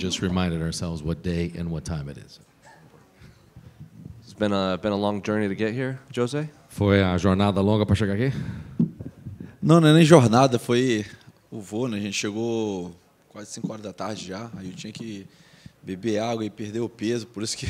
just reminded ourselves what day and what time it is. It's been a long journey to get here, Jose? Foi a jornada longa para chegar aqui? Não é nem jornada, foi o voo, né? A gente chegou quase 5 horas da tarde já, aí eu tinha que beber água e perder o peso, por isso que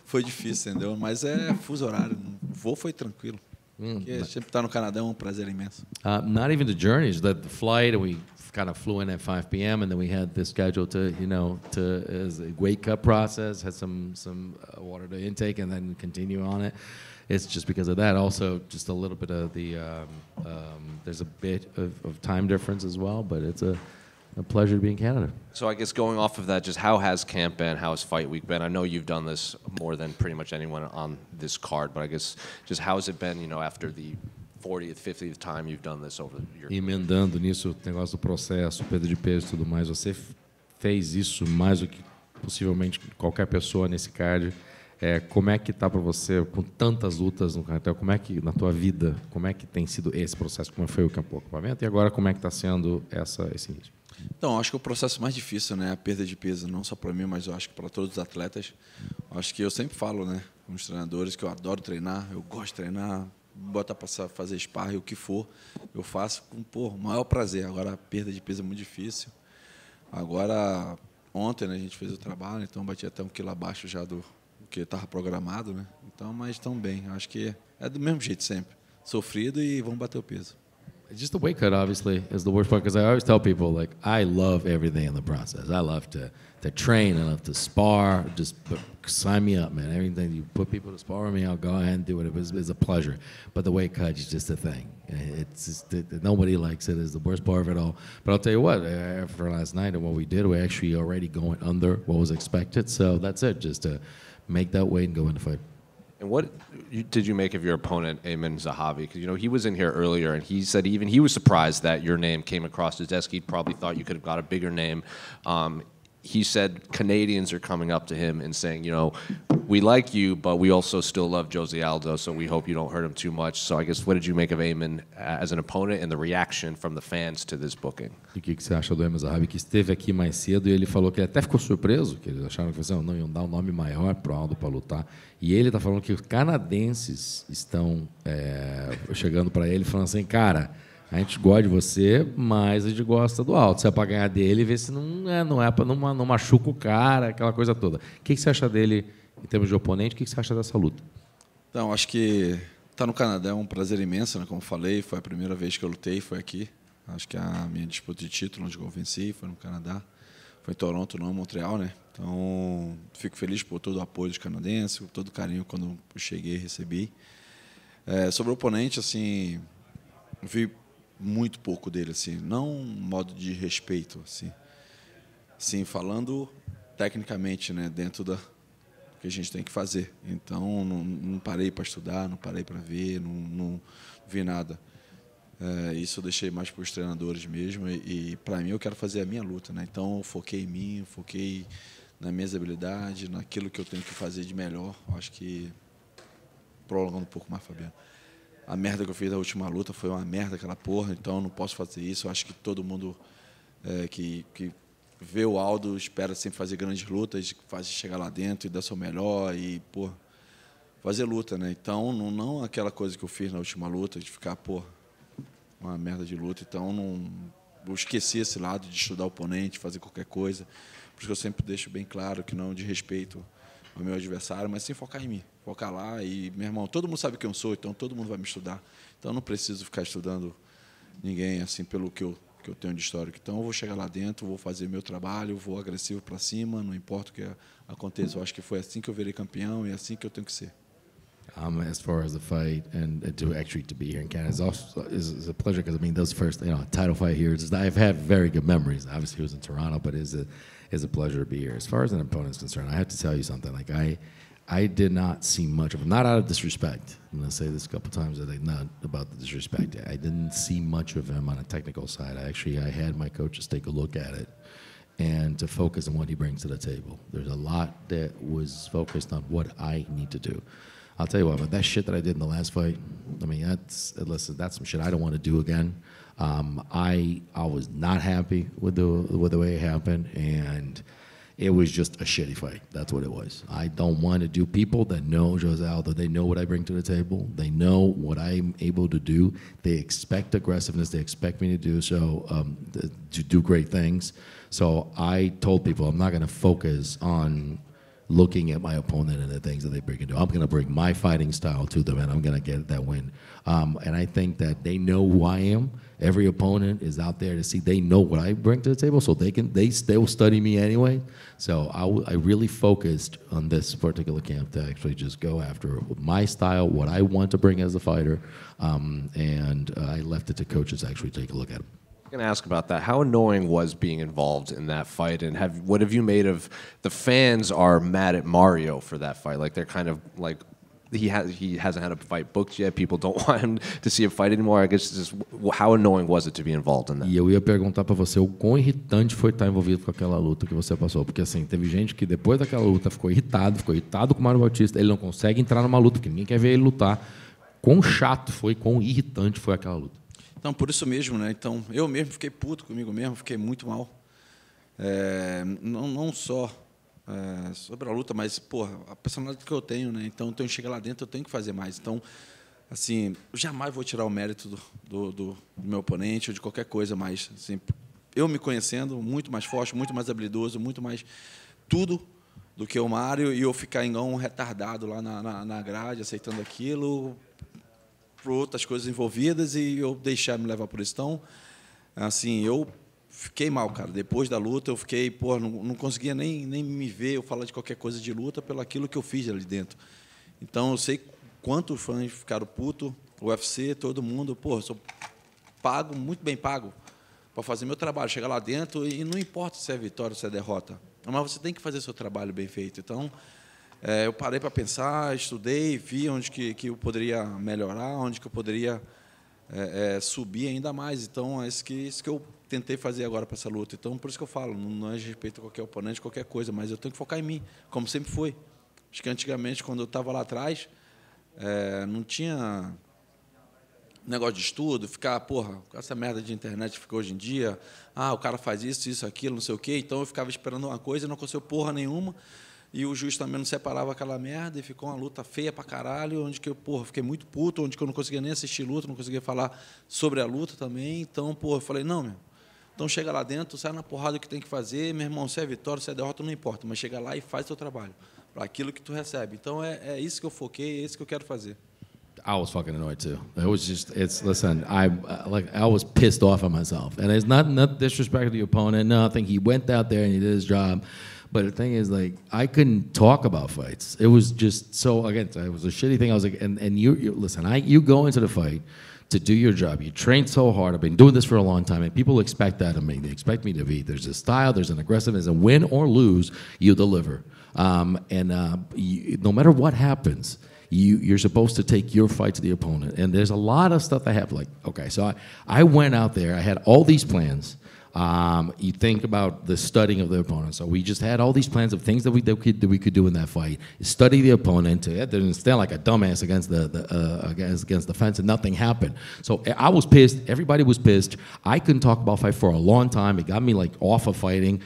foi difícil, entendeu? Mas é fuso horário, o voo foi tranquilo. Porque sempre estar no Canadá é um prazer imenso. Not even the journeys, the flight, and we kind of flew in at 5 p.m. and then we had this schedule to as a wake up process, had some water to intake, and then continue on it. It's just because of that. Also, just a little bit of the there's a bit of time difference as well, but it's a pleasure to be in Canada. So I guess going off of that, just how has camp been? How has fight week been? I know you've done this more than pretty much anyone on this card, but I guess just how has it been, after the 40th, 50th time you've done this over your career? Emendando nisso, o negócio do processo, perda de peso e tudo mais, você fez isso mais do que possivelmente qualquer pessoa nesse card. Como é que tá para você com tantas lutas no cartel? Como é que na tua vida, como é que tem sido esse processo? Como foi o acampamento? E agora como é que está sendo esse início? Então, acho que o processo mais difícil, né, é a perda de peso, não só para mim, mas eu acho que para todos os atletas. Acho que eu sempre falo, né, com os treinadores que eu adoro treinar, eu gosto de treinar, botar para fazer sparring, o que for, eu faço com o maior prazer. Agora a perda de peso é muito difícil. Agora ontem, né, a gente fez o trabalho, então bati até 1 quilo abaixo já do que estava programado, né? Então, mas estão bem. Acho que é do mesmo jeito sempre, sofrido e vamos bater o peso. Just the weight cut, obviously, is the worst part, because I always tell people, like, I love everything in the process. I love to train, I love to spar, just sign me up, man. Everything you put people to spar with me, I'll go ahead and do it. It's a pleasure. But the weight cut is just a thing. It's just, nobody likes it. It's the worst part of it all. But I'll tell you what, after last night and what we did, we're actually already going under what was expected. So that's it, just to make that weight and go in the fight. And what did you make of your opponent, Aiemann Zahabi? Because, he was in here earlier, and he said even he was surprised that your name came across his desk. He probably thought you could have got a bigger name. He said Canadians are coming up to him and saying, we like you, but we also still love Jose Aldo, so we hope you don't hurt him too much. So I guess what did you make of Aiemann as an opponent and the reaction from the fans to this booking? E o que você acha do Aiemann Zahabi, que esteve aqui mais cedo e ele falou que ele até ficou surpreso, que eles acharam que não iam dar um nome maior para o Aldo para lutar. E ele está falando que os canadenses estão chegando para ele falando assim, cara, a gente gosta de você, mas a gente gosta do Aldo. Se é para ganhar dele, vê se não é para não machuca o cara, aquela coisa toda. O que você acha dele em termos de oponente? O que você acha dessa luta? Então, acho que estar no Canadá é um prazer imenso, né? Como falei, foi a primeira vez que eu lutei, foi aqui. Acho que a minha disputa de título, onde eu venci, foi no Canadá. Foi em Toronto, não em Montreal, né? Então, fico feliz por todo o apoio dos canadenses, por todo o carinho quando eu cheguei e recebi. Sobre o oponente, assim, vi muito pouco dele, assim, não um modo de respeito, assim. Sim, falando tecnicamente, né, dentro da que a gente tem que fazer. Então, não parei para estudar, não parei para ver, não vi nada. Isso eu deixei mais para os treinadores mesmo e para mim eu quero fazer a minha luta, né? Então, eu foquei em mim, foquei nas minhas habilidades, naquilo que eu tenho que fazer de melhor. Acho que, prolongando um pouco mais, Fabiano, a merda que eu fiz da última luta foi uma merda, aquela porra, então eu não posso fazer isso. Eu acho que todo mundo que vê o Aldo espera sempre fazer grandes lutas, fazer chegar lá dentro e dar seu melhor e, porra, fazer luta, né? Então, não aquela coisa que eu fiz na última luta, de ficar, porra, uma merda de luta. Então, eu esqueci esse lado de estudar o oponente, fazer qualquer coisa. Por isso que eu sempre deixo bem claro que não de respeito ao meu adversário, mas sim focar em mim. Focar lá e, meu irmão, todo mundo sabe quem eu sou, então todo mundo vai me estudar. Então, eu não preciso ficar estudando ninguém, assim, pelo que eu tenho de histórico. Então, eu vou chegar lá dentro, vou fazer meu trabalho, vou agressivo para cima, não importa o que aconteça. Eu acho que foi assim que eu virei campeão e é assim que eu tenho que ser. As far as the fight and to be here in Canada is a pleasure, because I mean those first title fight here, I've had very good memories. Obviously, it was in Toronto, but it's a pleasure to be here. As far as an opponent's concerned, I have to tell you something. Like I did not see much of him, not out of disrespect. I'm going to say this a couple times, not about the disrespect. I didn't see much of him on a technical side. I had my coaches take a look at it and to focus on what he brings to the table. There's a lot that was focused on what I need to do. I'll tell you what, but that shit that I did in the last fight, I mean, that's some shit I don't want to do again. I was not happy with the way it happened, and it was just a shitty fight. That's what it was. I don't want to do people that know Jose Aldo. They know what I bring to the table. They know what I'm able to do. They expect aggressiveness. They expect me to do so, to do great things. So I told people I'm not going to focus on looking at my opponent and the things that they bring into. I'm going to bring my fighting style to them, and I'm going to get that win. And I think that they know who I am. Every opponent is out there to see. They know what I bring to the table, so they will study me anyway. So I really focused on this particular camp to actually just go after my style, what I want to bring as a fighter, and I left it to coaches to actually take a look at it. I'm going to ask about that. How annoying was being involved in that fight, and what have you made of the fans are mad at Mario for that fight? Like they're kind of like he hasn't had a fight booked yet. People don't want him to see a fight anymore. I guess just how annoying was it to be involved in that? E eu ia perguntar para você o quão irritante foi estar envolvido com aquela luta que você passou, porque assim teve gente que depois daquela luta ficou irritado com o Mário Bautista. Ele não consegue entrar numa luta porque ninguém quer ver ele lutar. Quão chato foi, quão irritante foi aquela luta. Então, por isso mesmo, né? Então, eu mesmo fiquei puto comigo mesmo, fiquei muito mal. Não só sobre a luta, mas, porra, a personalidade que eu tenho, né? Então, eu chego lá dentro, eu tenho que fazer mais. Então, assim, eu jamais vou tirar o mérito do meu oponente ou de qualquer coisa, mas, assim, eu me conhecendo, muito mais forte, muito mais habilidoso, muito mais tudo do que o Mário, e eu ficar igual um retardado lá na grade, aceitando aquilo, por outras coisas envolvidas, e eu deixar me levar por isso. Então, assim, eu fiquei mal, cara. Depois da luta, eu fiquei, pô, não conseguia nem me ver, eu falar de qualquer coisa de luta pelo aquilo que eu fiz ali dentro. Então, eu sei quantos fãs ficaram putos, o UFC, todo mundo, pô, eu sou pago, muito bem pago, para fazer meu trabalho, chegar lá dentro, e não importa se é vitória ou se é derrota, mas você tem que fazer seu trabalho bem feito. Então, eu parei para pensar, estudei, vi onde que eu poderia melhorar, onde que eu poderia subir ainda mais. Então, é isso que eu tentei fazer agora para essa luta. Então, por isso que eu falo, não é de respeito a qualquer oponente, qualquer coisa, mas eu tenho que focar em mim, como sempre foi. Acho que antigamente, quando eu estava lá atrás, não tinha negócio de estudo, ficar, porra, com essa merda de internet que ficou hoje em dia, o cara faz isso, aquilo, não sei o quê. Então, eu ficava esperando uma coisa e não conseguiu porra nenhuma. E o juiz também não separava aquela merda e ficou uma luta feia pra caralho, onde que eu, porra, fiquei muito puto, onde que eu não conseguia nem assistir luta, não conseguia falar sobre a luta também. Então, porra, eu falei, não, meu, então chega lá dentro, sai na porrada o que tem que fazer, meu irmão, se é vitória, se é derrota, não importa, mas chega lá e faz seu trabalho, para aquilo que tu recebe. Então, é isso que eu foquei, é isso que eu quero fazer. I was fucking annoyed too. It was just, listen, I was pissed off at myself. And it's not disrespect to the opponent. No, I think he went out there and he did his job. But the thing is, like, I couldn't talk about fights. It was just so, again, it was a shitty thing. I was like, and you listen, you go into the fight to do your job. You train so hard. I've been doing this for a long time, and people expect that of me. They expect me to be, there's a style, there's an aggressiveness, and win or lose, you deliver. No matter what happens, you're supposed to take your fight to the opponent. And there's a lot of stuff I have, like, okay, so I went out there, I had all these plans. You think about the studying of the opponent. So we just had all these plans of things that we could do in that fight. Study the opponent to stand like a dumbass against the fence, and nothing happened. So I was pissed. Everybody was pissed. I couldn't talk about fight for a long time. It got me like off of fighting.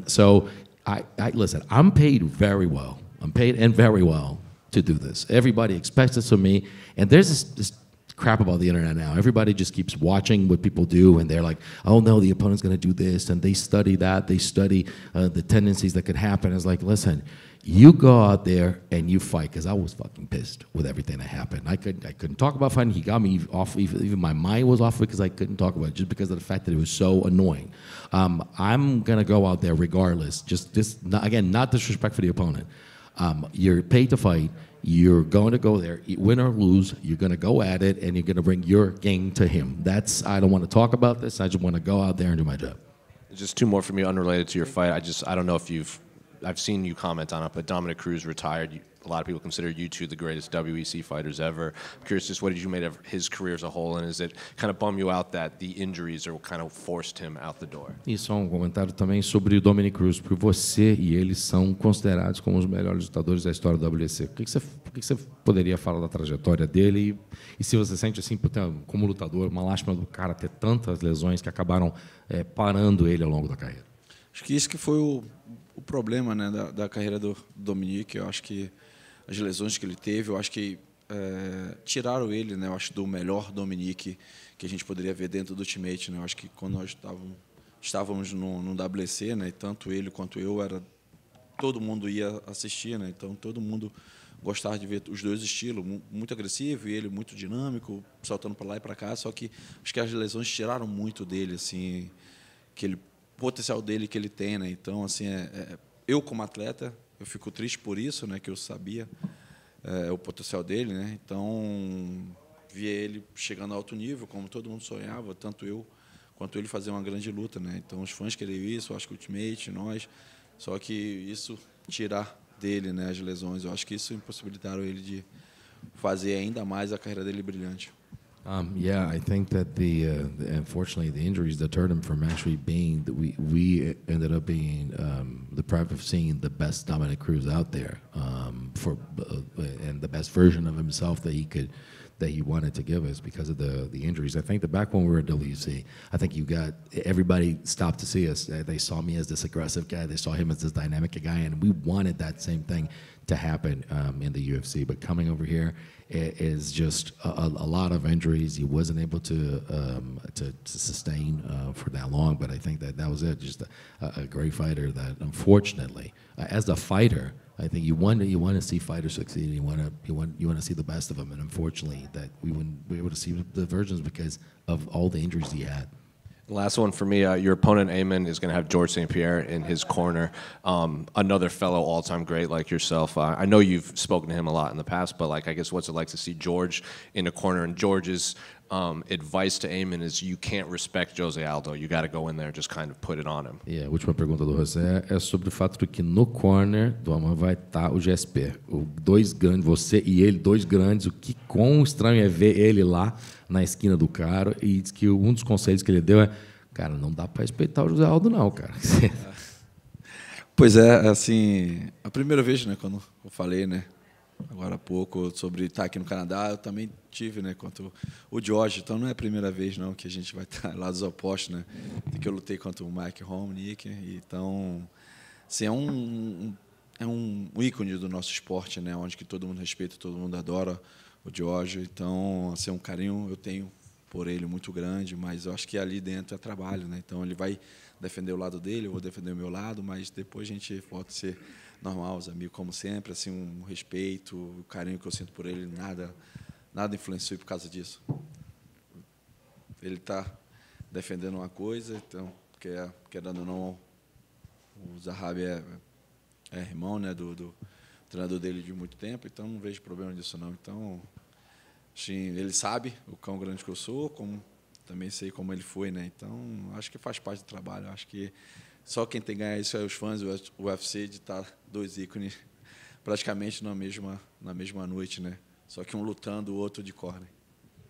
So I listen. I'm paid very well. I'm paid and very well to do this. Everybody expects this of me, and there's this crap about the internet now. Everybody just keeps watching what people do, and they're like, oh no, the opponent's going to do this, and they study that, they study the tendencies that could happen. It's like, listen, you go out there and you fight, because I was fucking pissed with everything that happened. I couldn't talk about fighting. He got me off, even my mind was off because I couldn't talk about it, just because of the fact that it was so annoying. I'm going to go out there regardless, again, not disrespect for the opponent. You're paid to fight. You're going to go there, win or lose. You're going to go at it, and you're going to bring your game to him. I don't want to talk about this. I just want to go out there and do my job. Just two more for me, unrelated to your fight. I don't know if I've seen you comment on it, but Dominic Cruz retired. A lot of people consider you two the greatest WEC fighters ever. I'm curious, just what did you make of his career as a whole, and does it kind of bum you out that the injuries are kind of forced him out the door? E só comentário também sobre o Dominic Cruz, porque você e ele são considerados como os melhores lutadores da história do WEC. O que você poderia falar da trajetória dele? E se você sente assim, como lutador, uma lástima do cara ter tantas lesões que acabaram parando ele ao longo da carreira? Acho que isso que foi o problema, né, da carreira do Dominique. Eu acho que as lesões que ele teve, eu acho que tiraram ele, né, eu acho, do melhor Dominique que a gente poderia ver dentro do Ultimate, né? Eu acho que quando nós estávamos no WC, né, tanto ele quanto eu, todo mundo ia assistir, né? Então todo mundo gostava de ver os dois estilos, muito agressivo e ele muito dinâmico, saltando para lá e para cá. Só que acho que as lesões tiraram muito dele, assim, potencial dele que ele tem, né? Então, assim, eu como atleta, eu fico triste por isso, né? Que eu sabia o potencial dele, né? Então, via ele chegando a alto nível, como todo mundo sonhava, tanto eu quanto ele fazer uma grande luta, né? Então, os fãs queriam isso, eu acho que o Ultimate, nós, só que isso tirar dele, né, as lesões, eu acho que isso impossibilitaram ele de fazer ainda mais a carreira dele brilhante. Yeah, I think that unfortunately the injuries deterred him from actually being we ended up being deprived of seeing the best Dominic Cruz out there and the best version of himself that he wanted to give us because of the injuries. I think that back when we were at WC, I think everybody stopped to see us. They saw me as this aggressive guy. They saw him as this dynamic guy, and we wanted that same thing to happen in the UFC. But coming over here is just a lot of injuries. He wasn't able to sustain for that long. But I think that was it. Just a great fighter that, unfortunately, as a fighter, I think you want to see fighters succeed. You want to see the best of them, and unfortunately, that we wouldn't be able to see the versions because of all the injuries he had. Last one for me. Your opponent, Amin, is going to have George St. Pierre in his corner, another fellow all-time great like yourself. I know you've spoken to him a lot in the past, but I guess what's it like to see George in the corner? And George's advice to Amin is you can't respect Jose Aldo. You got to go in there and just kind of put it on him. A última pergunta do José é sobre o fato de que no corner do Aman vai estar o GSP. Dois grandes, você e ele, dois grandes. O que quão estranho é ver ele lá na esquina do cara. E diz que um dos conselhos que ele deu é: cara, não dá para respeitar o José Aldo, não, cara. Pois é, assim, a primeira vez, né, quando eu falei, né, agora há pouco, sobre estar aqui no Canadá, eu também tive, né, contra o George. Então não é a primeira vez, não, que a gente vai estar lá dos opostos, né, que eu lutei contra o Mike Homnick. Então, assim, é um ícone do nosso esporte, né, onde que todo mundo respeita, todo mundo adora o George. Então, assim, um carinho eu tenho por ele muito grande, mas eu acho que ali dentro é trabalho, né? Então ele vai defender o lado dele, eu vou defender o meu lado, mas depois a gente volta a ser normal, os amigos como sempre, assim, um respeito, o carinho que eu sinto por ele, nada influenciou por causa disso. Ele está defendendo uma coisa, então, querendo ou não, o Zahabi é irmão, né, do treinador dele de muito tempo, então não vejo problema disso não. Então, ele sabe o quão grande que eu sou, como também sei como ele foi, né? Então, acho que faz parte do trabalho. Acho que só quem tem que ganhar isso é os fãs do UFC, de estar dois ícones praticamente na mesma noite, né? Só que um lutando, o outro de corner.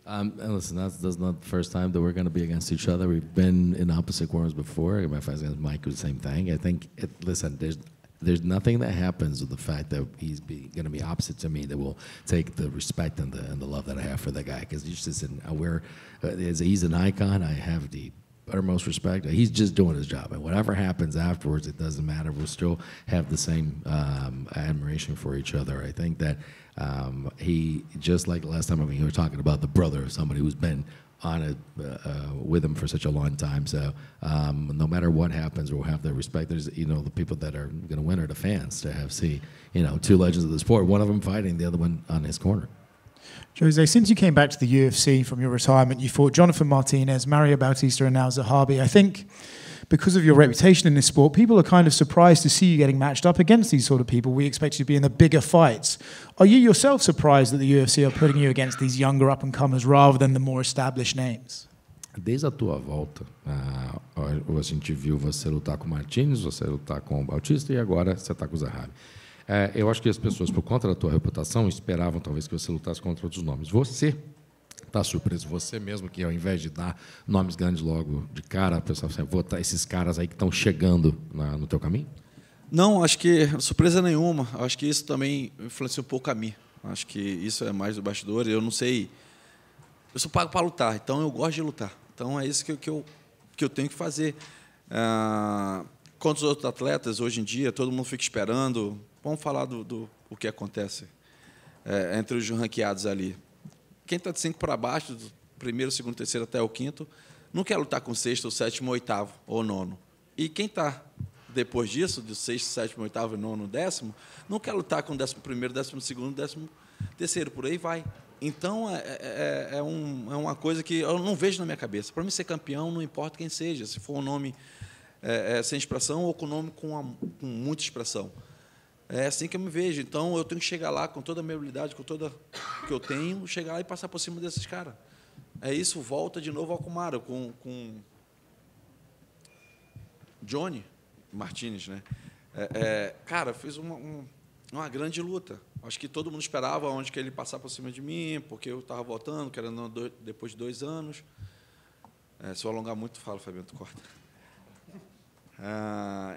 And listen, that's not the first time that we're going to be against each other. We've been in opposite corners before. My fight against Mike was the same thing. I think, listen, there's nothing that happens with the fact that he's going to be opposite to me that will take the respect and the love that I have for the guy. Because he's an icon. I have the uttermost respect. He's just doing his job, and whatever happens afterwards, it doesn't matter. We'll still have the same admiration for each other. I think that he, just like last time, you were talking about the brother of somebody who's been on it with him for such a long time. So no matter what happens, we'll have the respect. There's, the people that are going to win are the fans to see, two legends of the sport, one of them fighting, the other one on his corner. Jose, since you came back to the UFC from your retirement, you fought Jonathan Martinez, Mario Bautista, and now Zahabi. I think because of your reputation in this sport, people are kind of surprised to see you getting matched up against these sort of people. We expect you to be in the bigger fights. Are you yourself surprised that the UFC are putting you against these younger up-and-comers rather than the more established names? Desde a tua volta, a gente viu você lutar com o Martins, você lutar com o Bautista e agora você está com o Zahabi. Eu acho que as pessoas, por conta da tua reputação, esperavam talvez que você lutasse contra outros nomes. Você está surpreso? Você mesmo que, ao invés de dar nomes grandes logo de cara, a pessoa vai votar esses caras aí que estão chegando no teu caminho? Não, acho que surpresa nenhuma. Acho que isso também influencia um pouco a mim. Acho que isso é mais do bastidor. Eu não sei. Eu sou pago para lutar, então eu gosto de lutar. Então é isso que eu tenho que fazer. Quantos outros atletas, hoje em dia, todo mundo fica esperando. Vamos falar do o que acontece entre os ranqueados ali. Quem está de 5 para baixo, do primeiro, segundo, terceiro até o quinto, não quer lutar com o sexto, o sétimo, o oitavo ou o nono. E quem está depois disso, do sexto, sétimo, oitavo, nono, décimo, não quer lutar com o 11º, 12º, 13º, por aí vai. Então, é uma coisa que eu não vejo na minha cabeça. Para mim, ser campeão, não importa quem seja, se for um nome sem expressão ou com um nome com muita expressão. É assim que eu me vejo. Então, eu tenho que chegar lá com toda a minha habilidade, com toda que eu tenho, chegar lá e passar por cima desses caras. Isso volta de novo ao Kamaru, com Johnny Martinez, né? Cara, fiz uma grande luta. Acho que todo mundo esperava onde que ele passar por cima de mim, porque eu estava voltando, querendo depois de 2 anos. Se eu alongar muito, fala, Fabiano, tu corta.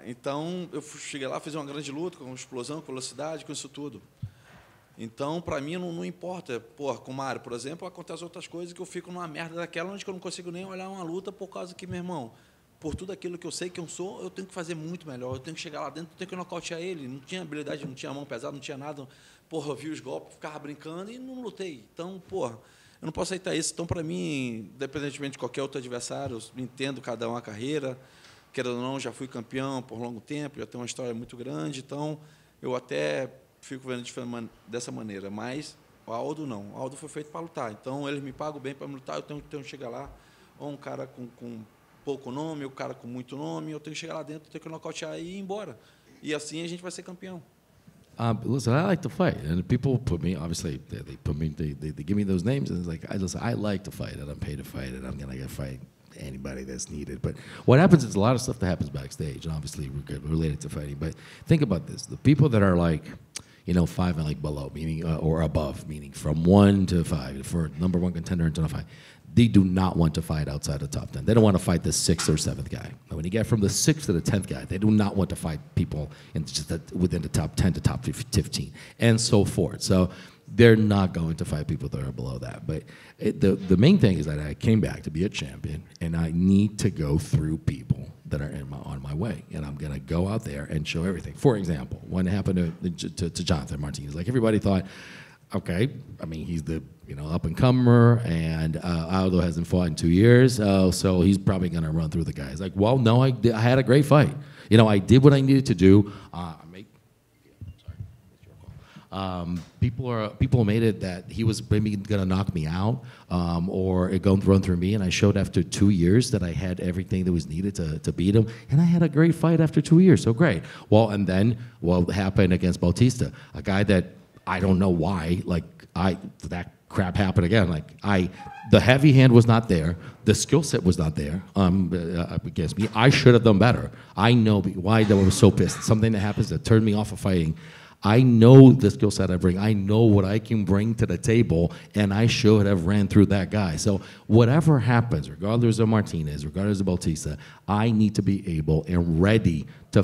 Então, eu cheguei lá, fiz uma grande luta, com explosão, com velocidade, com isso tudo. Então, para mim, não importa. Pô, com o Mário, por exemplo, acontecem outras coisas que eu fico numa merda daquela onde eu não consigo nem olhar uma luta por causa que, meu irmão, por tudo aquilo que eu sei que eu sou, eu tenho que fazer muito melhor. Eu tenho que chegar lá dentro, eu tenho que nocautear ele. Não tinha habilidade, não tinha mão pesada, não tinha nada. Porra, eu vi os golpes, ficava brincando e não lutei. Então, porra, eu não posso aceitar isso. Então, para mim, independentemente de qualquer outro adversário, eu entendo cada um a carreira. Querendo ou não, já fui campeão por longo tempo, já tenho uma história muito grande, então eu até fico vendo dessa maneira. Mas o Aldo não. O Aldo foi feito para lutar. Então, eles me pagam bem para me lutar, eu tenho que chegar lá. Ou um cara com pouco nome, ou um cara com muito nome, eu tenho que chegar lá dentro, tenho que nocautear e ir embora. E assim a gente vai ser campeão. Listen, I like to fight, and people put me. Obviously, they put me. They give me those names, and it's like, I like to fight, and I'm paid to fight, and I'm gonna get fight anybody that's needed. But what happens is a lot of stuff that happens backstage, and obviously related to fighting. But think about this: the people that are like, 5 and like below, meaning or above, meaning from 1 to 5 for number 1 contender into 5. They do not want to fight outside the top 10. They don't want to fight the 6th or 7th guy. And when you get from the 6th to the 10th guy, they do not want to fight people within the top 10 to top 15, and so forth. So they're not going to fight people that are below that. But the main thing is that I came back to be a champion, and I need to go through people that are on my way. And I'm going to go out there and show everything. For example, when it happened to Jonathan Martinez, like everybody thought, okay, I mean, he's the up-and-comer, and Aldo hasn't fought in 2 years, so he's probably going to run through the guys. Like, well, no, I had a great fight. I did what I needed to do. People made it that he was maybe going to knock me out or going to run through me, and I showed after 2 years that I had everything that was needed to beat him, and I had a great fight after 2 years, so great. Well, and then what happened against Bautista, a guy that I don't know why, that crap happened again. The heavy hand was not there. The skill set was not there against me. I should have done better. I know why I was so pissed. Something that happens that turned me off of fighting. I know the skill set I bring. I know what I can bring to the table, and I should have ran through that guy. So whatever happens, regardless of Martinez, regardless of Bautista, I need to be able and ready to